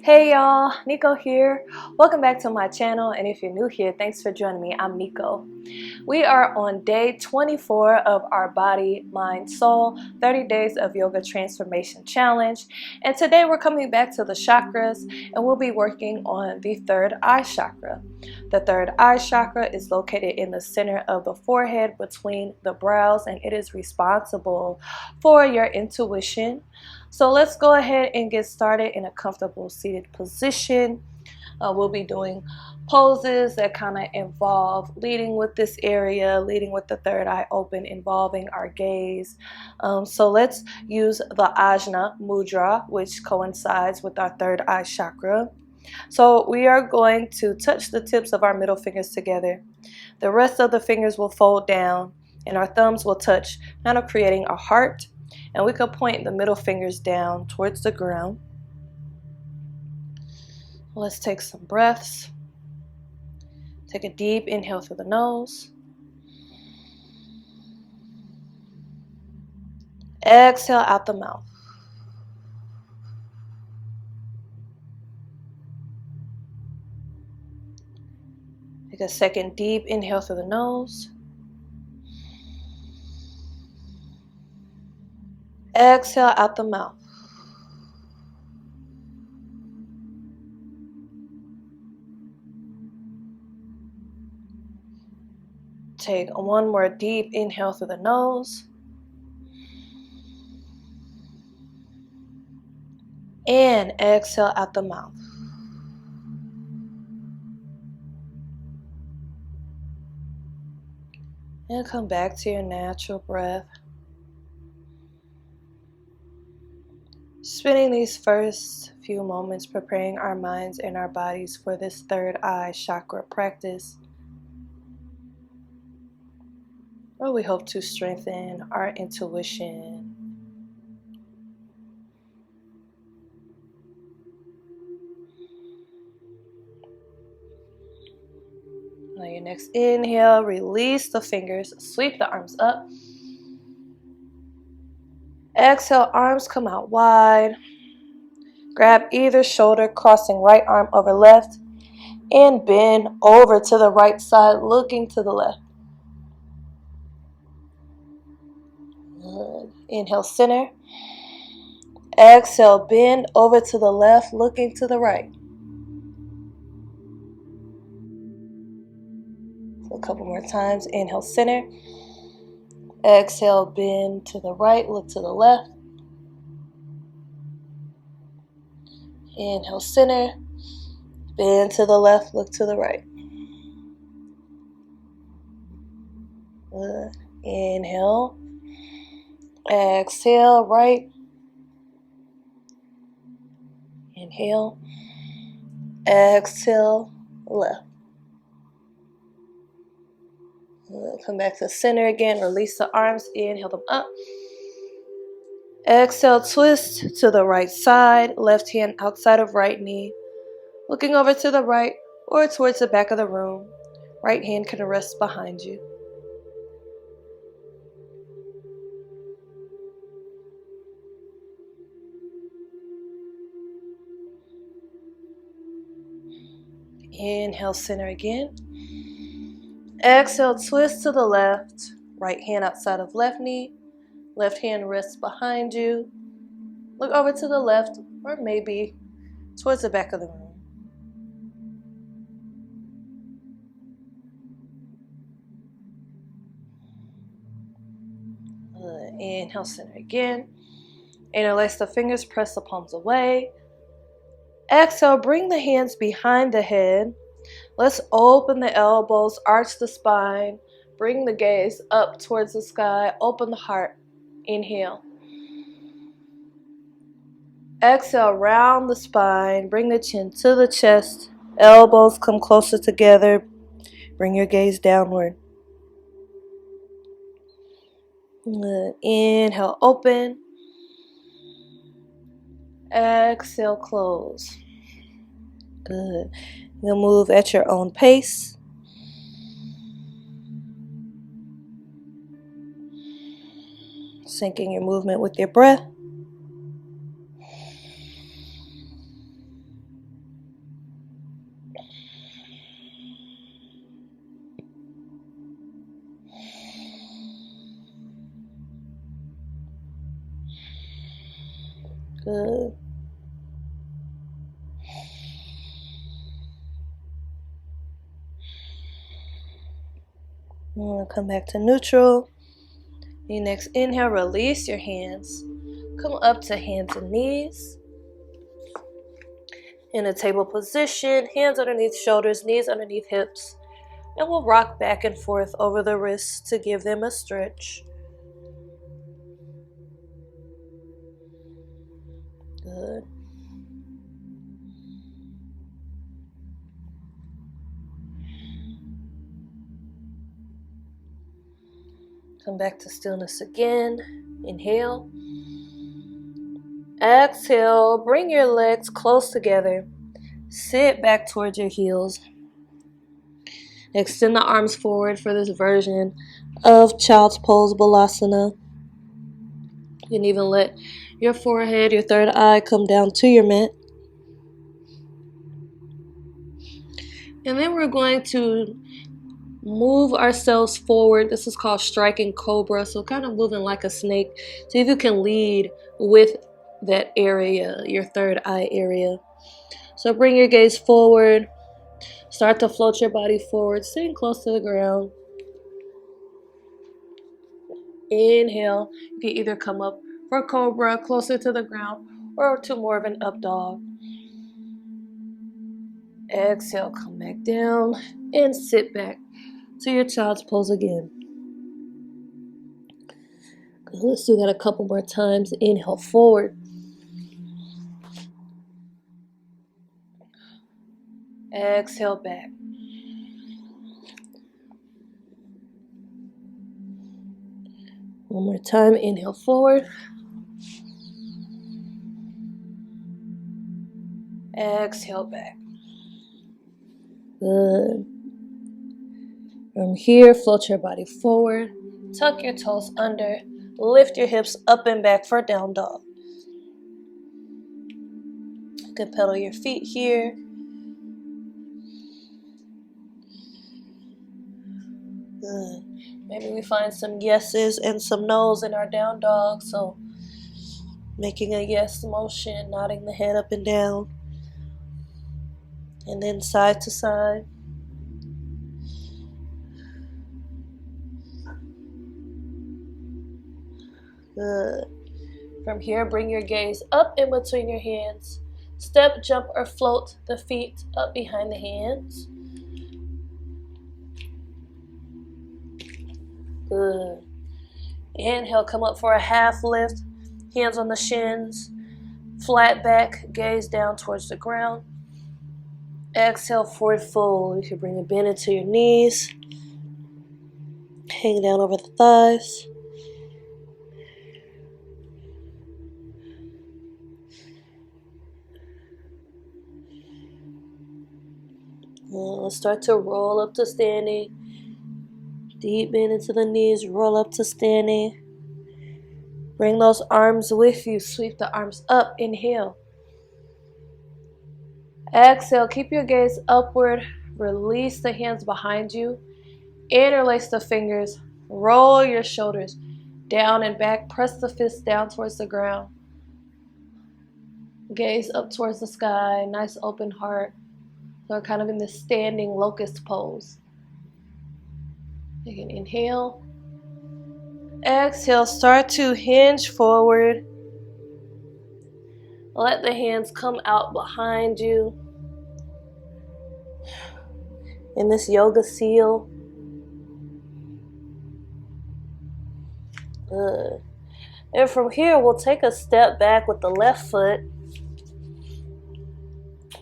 Hey y'all, Nico here. Welcome back to my channel, and if you're new here, thanks for joining me. I'm Nico. We are on day 24 of our Body, Mind, Soul 30 Days of Yoga Transformation Challenge, and today we're coming back to the chakras, and we'll be working on the third eye chakra. The third eye chakra is located in the center of the forehead between the brows, and it is responsible for your intuition. So let's go ahead and get started in a comfortable seated position. We'll be doing poses that kind of involve leading with this area, leading with the third eye open, involving our gaze. So let's use the Ajna Mudra, which coincides with our third eye chakra. So we are going to touch the tips of our middle fingers together. The rest of the fingers will fold down and our thumbs will touch, kind of creating a heart. And we can point the middle fingers down towards the ground. Let's take some breaths. Take a deep inhale through the nose. Exhale out the mouth. Take a second deep inhale through the nose. Exhale out the mouth. Take one more deep inhale through the nose. And exhale out the mouth. And come back to your natural breath. Spending these first few moments preparing our minds and our bodies for this third eye chakra practice, where we hope to strengthen our intuition. On your next inhale, release the fingers, sweep the arms up. Exhale, arms come out wide. Grab either shoulder, crossing right arm over left, and bend over to the right side, looking to the left. Good. Inhale, center. Exhale, bend over to the left, looking to the right. So a couple more times. Inhale, center. Exhale, bend to the right, look to the left. Inhale, center. Bend to the left, look to the right. Good. Inhale. Exhale, right. Inhale. Exhale, left. Good. Come back to center again. Release the arms. Inhale them up. Exhale, twist to the right side. Left hand outside of right knee. Looking over to the right or towards the back of the room. Right hand can rest behind you. Inhale, center again. Exhale, twist to the left. Right hand outside of left knee. Left hand rests behind you. Look over to the left or maybe towards the back of the room. Inhale, center again. Interlace the fingers, press the palms away. Exhale, bring the hands behind the head. Let's open the elbows, arch the spine, bring the gaze up towards the sky, open the heart. Inhale. Exhale, round the spine, bring the chin to the chest, elbows come closer together, bring your gaze downward. Good. Inhale, open. Exhale, close. Good. You'll move at your own pace. Syncing your movement with your breath. Good. Come back to neutral. Your next inhale, release your hands. Come up to hands and knees. In a table position, hands underneath shoulders, knees underneath hips. And we'll rock back and forth over the wrists to give them a stretch. Good. Come back to stillness again. Inhale. Exhale. Bring your legs close together. Sit back towards your heels. Extend the arms forward for this version of Child's Pose Balasana. You can even let your forehead, your third eye come down to your mat. And then we're going to move ourselves forward. This is called striking cobra, so kind of moving like a snake. See if you can lead with that area, your third eye area. So bring your gaze forward. Start to float your body forward, staying close to the ground. Inhale. You can either come up for cobra, closer to the ground, or to more of an up dog. Exhale, come back down and sit back to your child's pose again. Good. Let's do that a couple more times. Inhale forward. Exhale back. One more time. Inhale forward. Exhale back. Good. From here, float your body forward. Tuck your toes under. Lift your hips up and back for down dog. You can pedal your feet here. Good. Maybe we find some yeses and some nos in our down dog. So making a yes motion, nodding the head up and down. And then side to side. Good. From here, bring your gaze up in between your hands. Step, jump, or float the feet up behind the hands. Good. Inhale, come up for a half lift. Hands on the shins. Flat back, gaze down towards the ground. Exhale, forward fold. You can bring a bend into your knees. Hang down over the thighs. Let's start to roll up to standing. Deep bend into the knees, roll up to standing. Bring those arms with you. Sweep the arms up. Inhale. Exhale. Keep your gaze upward. Release the hands behind you. Interlace the fingers. Roll your shoulders down and back. Press the fists down towards the ground. Gaze up towards the sky. Nice open heart. So we're kind of in this standing locust pose. You can inhale. Exhale, start to hinge forward. Let the hands come out behind you. In this yoga seal. Good. And from here, we'll take a step back with the left foot.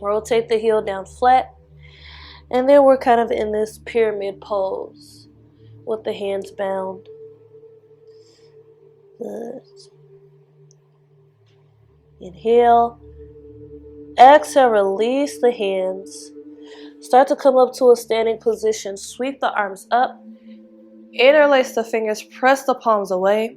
Rotate the heel down flat. And then we're kind of in this pyramid pose with the hands bound. Good. Inhale. Exhale, release the hands. Start to come up to a standing position. Sweep the arms up. Interlace the fingers. Press the palms away.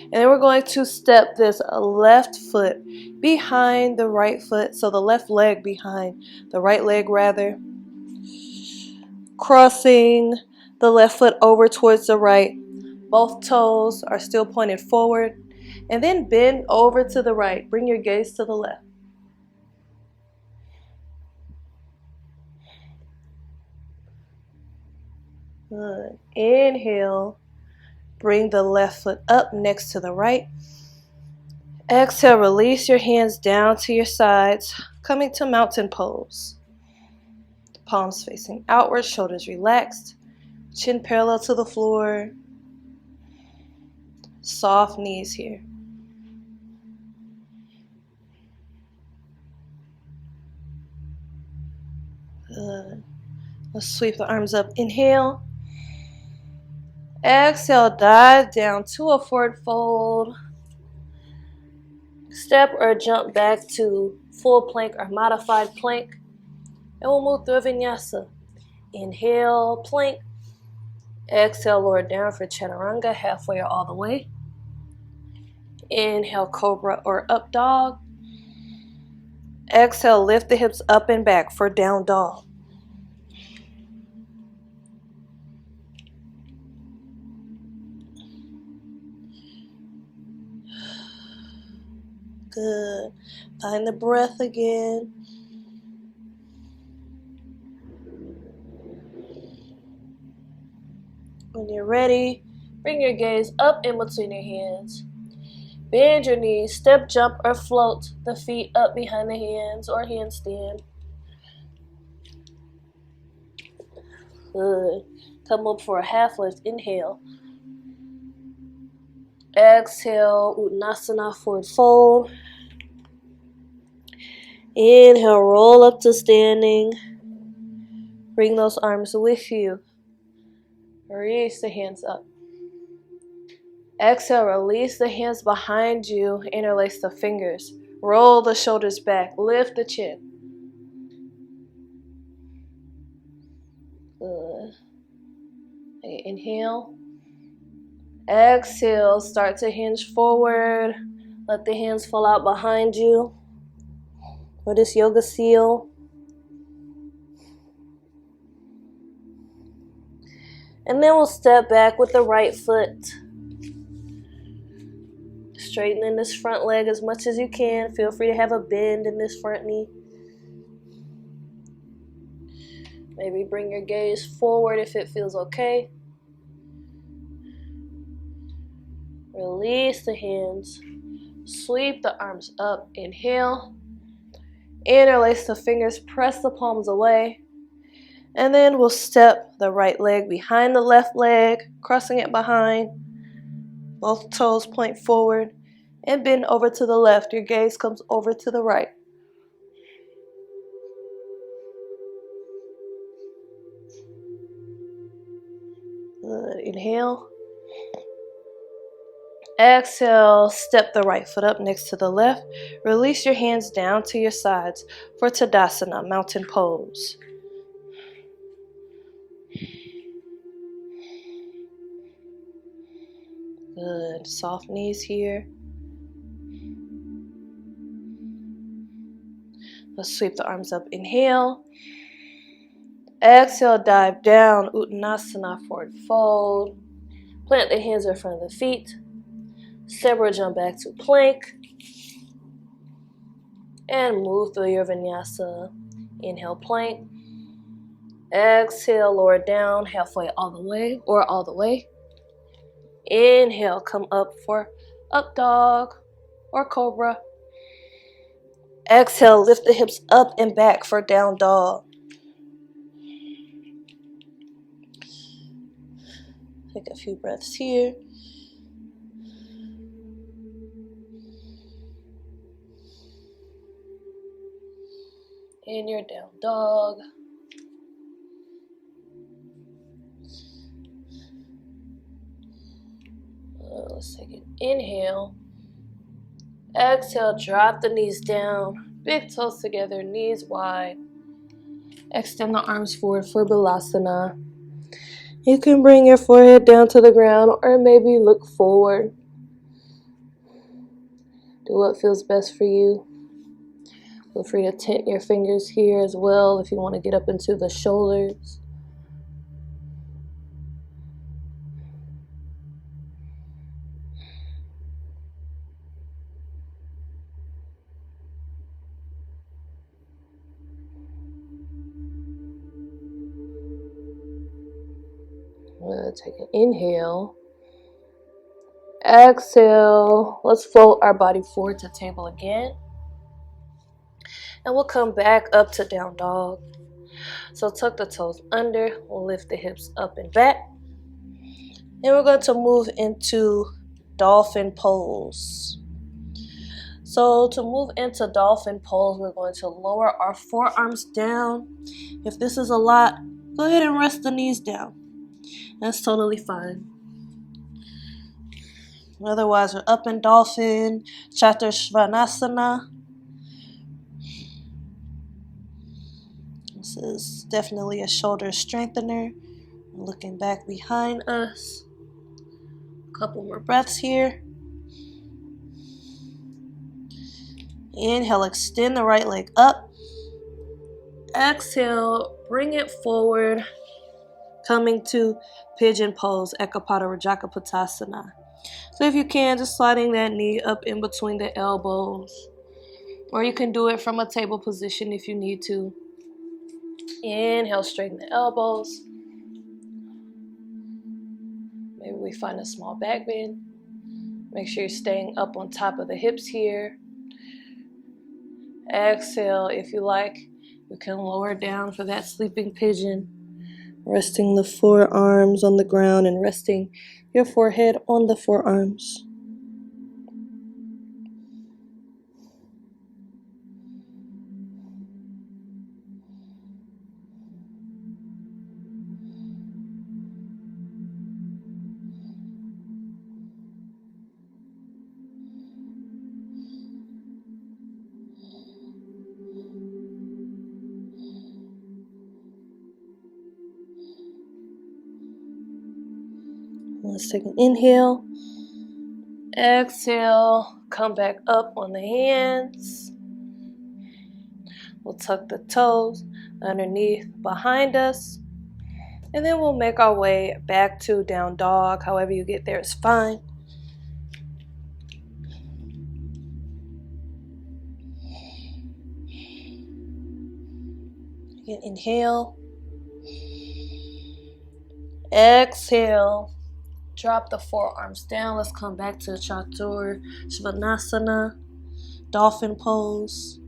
And then we're going to step this left foot behind the right foot. So the left leg behind the right leg rather. Crossing the left foot over towards the right. Both toes are still pointed forward. And then bend over to the right. Bring your gaze to the left. Good. Inhale. Bring the left foot up next to the right. Exhale, release your hands down to your sides, coming to mountain pose. Palms facing outward, shoulders relaxed, chin parallel to the floor. Soft knees here. Good. Let's sweep the arms up. Inhale. Exhale, dive down to a forward fold. Step or jump back to full plank or modified plank. And we'll move through a Vinyasa. Inhale, plank. Exhale, lower down for Chaturanga, halfway or all the way. Inhale, Cobra or Up Dog. Exhale, lift the hips up and back for Down Dog. Good. Find the breath again. When you're ready, bring your gaze up in between your hands. Bend your knees, step, jump, or float the feet up behind the hands or handstand. Good. Come up for a half lift. Inhale. Exhale, Uttanasana, forward fold. Inhale, roll up to standing. Bring those arms with you. Release the hands up. Exhale, release the hands behind you. Interlace the fingers. Roll the shoulders back. Lift the chin. Good. Okay, inhale. Exhale, start to hinge forward. Let the hands fall out behind you. Or this yoga seal. And then we'll step back with the right foot. Straightening this front leg as much as you can. Feel free to have a bend in this front knee. Maybe bring your gaze forward if it feels okay. Release the hands. Sweep the arms up. Inhale. Interlace the fingers. Press the palms away. And then we'll step the right leg behind the left leg, crossing it behind. Both toes point forward. And bend over to the left. Your gaze comes over to the right. Good. Inhale. Exhale, step the right foot up next to the left. Release your hands down to your sides for Tadasana, mountain pose. Good. Soft knees here. Let's sweep the arms up. Inhale. Exhale, dive down. Uttanasana, forward fold. Plant the hands in front of the feet. Step or jump back to plank. And move through your Vinyasa. Inhale, plank. Exhale, lower down, halfway all the way or all the way. Inhale, come up for Up Dog or Cobra. Exhale, lift the hips up and back for Down Dog. Take a few breaths here. In your Down Dog. Let's take an inhale. Exhale, drop the knees down. Big toes together, knees wide. Extend the arms forward for Balasana. You can bring your forehead down to the ground or maybe look forward. Do what feels best for you. Feel free to tent your fingers here as well if you want to get up into the shoulders. Take an inhale. Exhale. Let's float our body forward to table again. And we'll come back up to down dog. So tuck the toes under, we'll lift the hips up and back. And we're going to move into dolphin pose. So to move into dolphin pose, we're going to lower our forearms down. If this is a lot, go ahead and rest the knees down. That's totally fine. Otherwise, we're up in dolphin, Chakra Svanasana. This is definitely a shoulder strengthener. Looking back behind us. A couple more breaths here. Inhale, extend the right leg up. Exhale, bring it forward. Coming to pigeon pose, Ekapada Rajaka Pottasana. So if you can, just sliding that knee up in between the elbows. Or you can do it from a table position if you need to. Inhale, straighten the elbows. Maybe we find a small back bend. Make sure you're staying up on top of the hips here. Exhale, if you like, you can lower down for that sleeping pigeon. Resting the forearms on the ground and resting your forehead on the forearms. Let's take an inhale. Exhale. Come back up on the hands. We'll tuck the toes underneath behind us. And then we'll make our way back to down dog. However you get there is fine. Again, inhale. Exhale. Drop the forearms down. Let's come back to Chakra Svanasana, dolphin pose.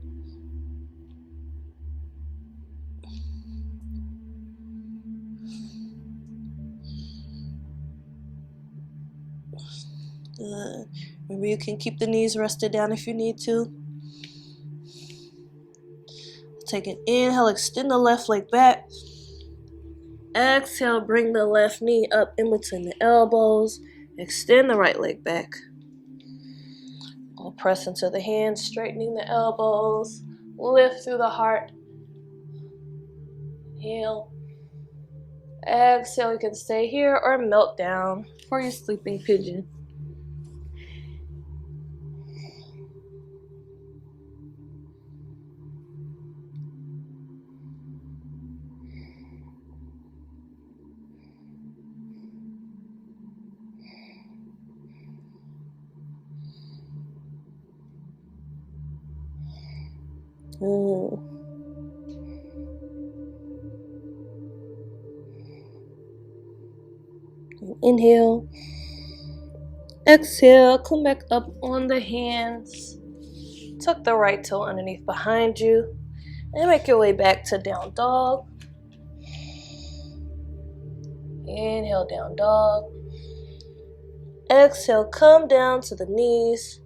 Good. Remember, you can keep the knees rested down if you need to. Take an inhale, extend the left leg back. Exhale, bring the left knee up in between the elbows. Extend the right leg back. We'll press into the hands, straightening the elbows. Lift through the heart. Inhale. Exhale, you can stay here or melt down for your sleeping pigeon. Inhale. Exhale, come back up on the hands. Tuck the right toe underneath behind you. And make your way back to down dog. Inhale, down dog. Exhale, come down to the knees.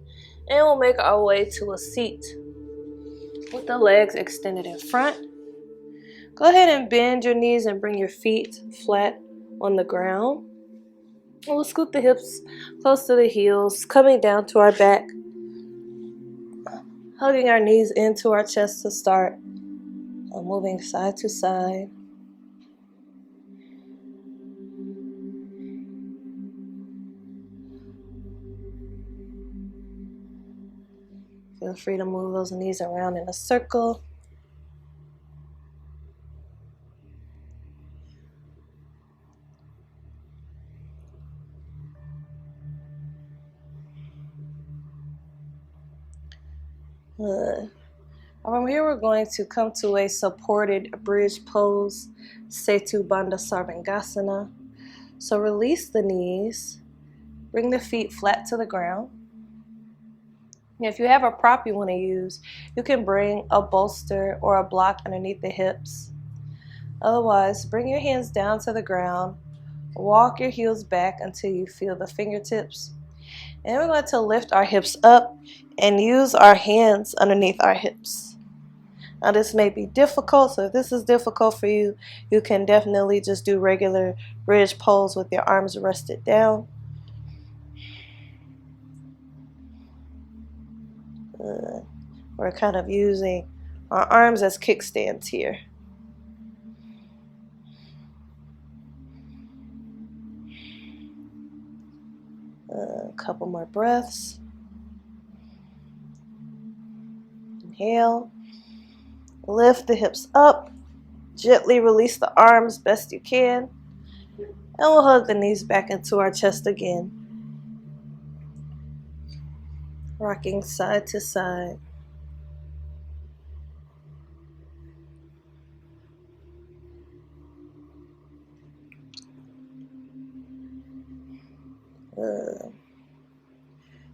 And we'll make our way to a seat with the legs extended in front. Go ahead and bend your knees and bring your feet flat on the ground. And we'll scoot the hips close to the heels, coming down to our back. Hugging our knees into our chest to start. Moving side to side. Feel free to move those knees around in a circle. From here, we're going to come to a supported bridge pose, Setu Bandha Sarvangasana. So release the knees. Bring the feet flat to the ground. If you have a prop you want to use, you can bring a bolster or a block underneath the hips. Otherwise, bring your hands down to the ground. Walk your heels back until you feel the fingertips. And we're going to lift our hips up and use our hands underneath our hips. Now this may be difficult, so if this is difficult for you, you can definitely just do regular bridge pose with your arms rested down. We're kind of using our arms as kickstands here. A couple more breaths. Inhale. Lift the hips up. Gently release the arms best you can. And we'll hug the knees back into our chest again. Rocking side to side.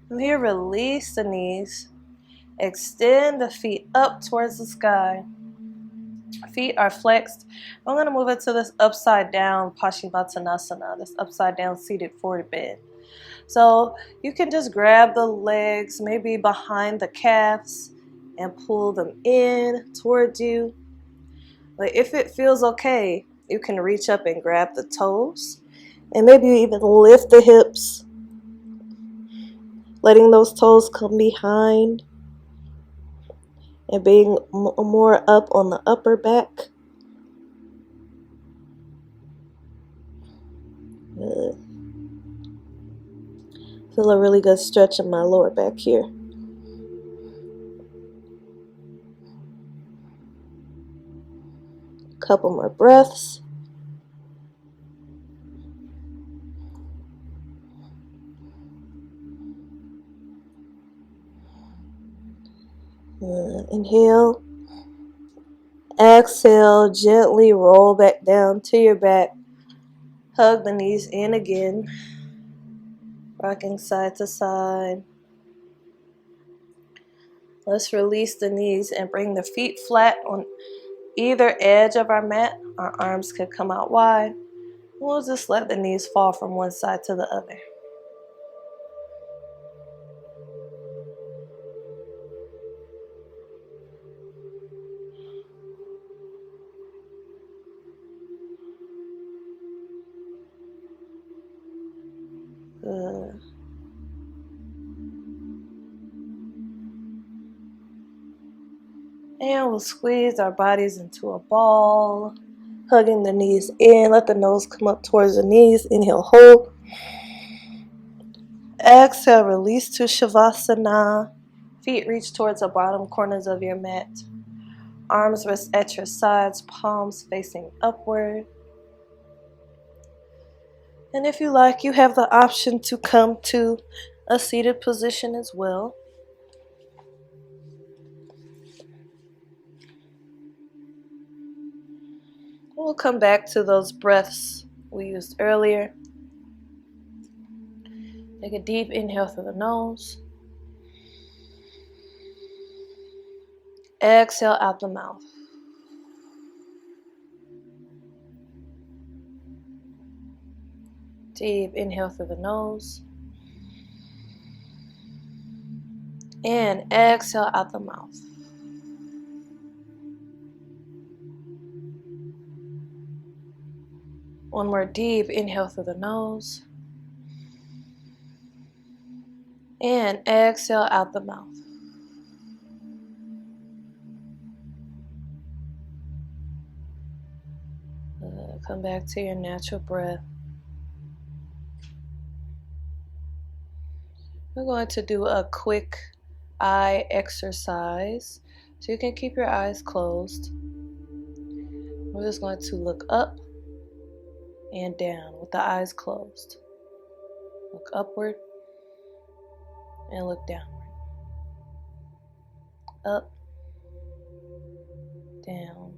From here, release the knees. Extend the feet up towards the sky. Feet are flexed. I'm going to move into this upside down Paschimottanasana, this upside down seated forward bend. So you can just grab the legs, maybe behind the calves, and pull them in towards you. But if it feels okay, you can reach up and grab the toes. And maybe you even lift the hips, letting those toes come behind and being more up on the upper back. Good. Feel a really good stretch in my lower back here. Couple more breaths. Inhale. Exhale, gently roll back down to your back. Hug the knees in again. Rocking side to side. Let's release the knees and bring the feet flat on either edge of our mat. Our arms could come out wide. We'll just let the knees fall from one side to the other. Good. And we'll squeeze our bodies into a ball, hugging the knees in. Let the nose come up towards the knees. Inhale, hold. Exhale, release to Savasana. Feet reach towards the bottom corners of your mat. Arms rest at your sides, palms facing upward. And if you like, you have the option to come to a seated position as well. We'll come back to those breaths we used earlier. Take a deep inhale through the nose. Exhale out the mouth. Deep inhale through the nose. And exhale out the mouth. One more deep inhale through the nose. And exhale out the mouth. Come back to your natural breath. We're going to do a quick eye exercise. So you can keep your eyes closed. We're just going to look up and down with the eyes closed. Look upward and look downward. Up, down,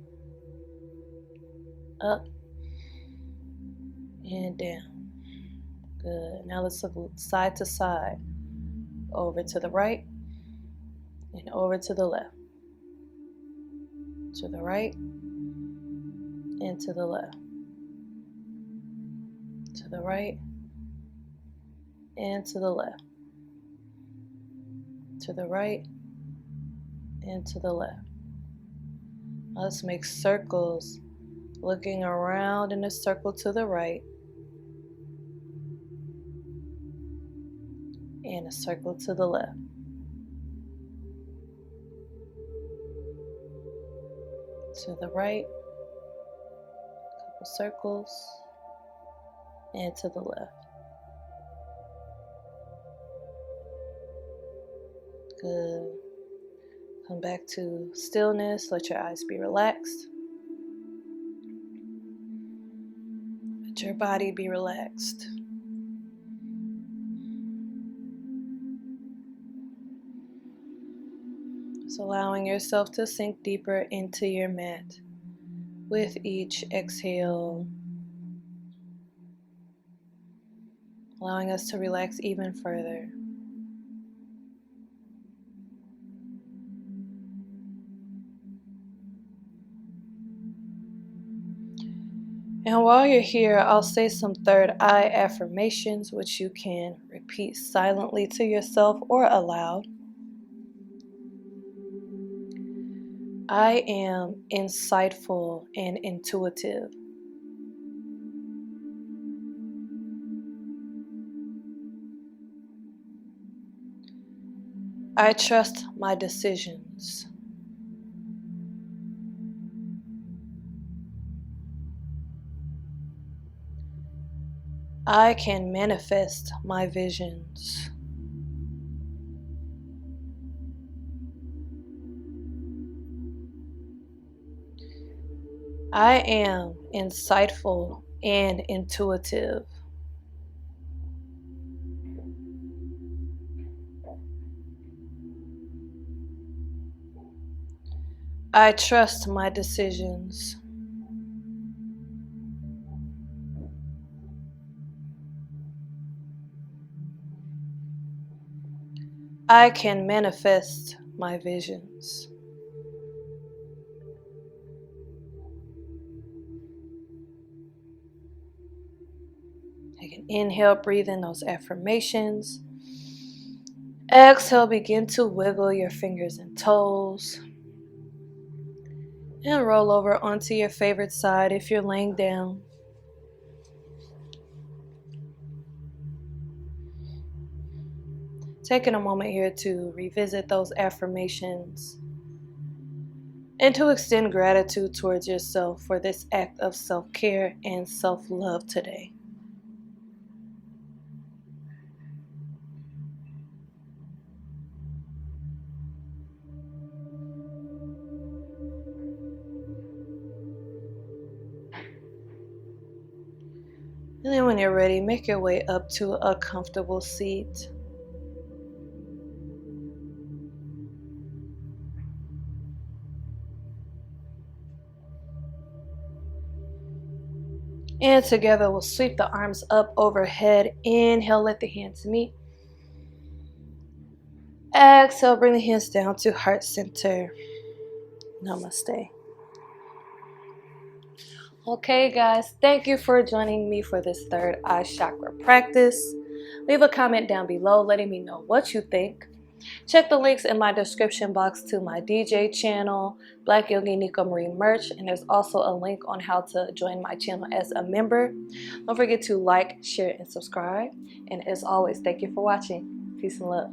up, and down. Good. Now let's look side to side. Over to the right and over to the left. To the right and to the left. To the right and to the left. To the right and to the left. Let's make circles, looking around in a circle to the right and a circle to the left. To the right, a couple circles, and to the left. Good. Come back to stillness. Let your eyes be relaxed. Let your body be relaxed. Just allowing yourself to sink deeper into your mat with each exhale. Allowing us to relax even further. And while you're here, I'll say some third eye affirmations, which you can repeat silently to yourself or aloud. I am insightful and intuitive. I trust my decisions. I can manifest my visions. I am insightful and intuitive. I trust my decisions. I can manifest my visions. Take an inhale, breathe in those affirmations. Exhale, begin to wiggle your fingers and toes. And roll over onto your favorite side if you're laying down. Taking a moment here to revisit those affirmations and to extend gratitude towards yourself for this act of self-care and self-love today. And then when you're ready, make your way up to a comfortable seat. And together we'll sweep the arms up overhead. Inhale, let the hands meet. Exhale, bring the hands down to heart center. Namaste. Okay guys, thank you for joining me for this third eye chakra practice. Leave a comment down below letting me know what you think. Check the links in my description box to my DJ channel, Black Yogi Nico Marie merch, and there's also a link on how to join my channel as a member. Don't forget to like, share, and subscribe. And as always, thank you for watching. Peace and love.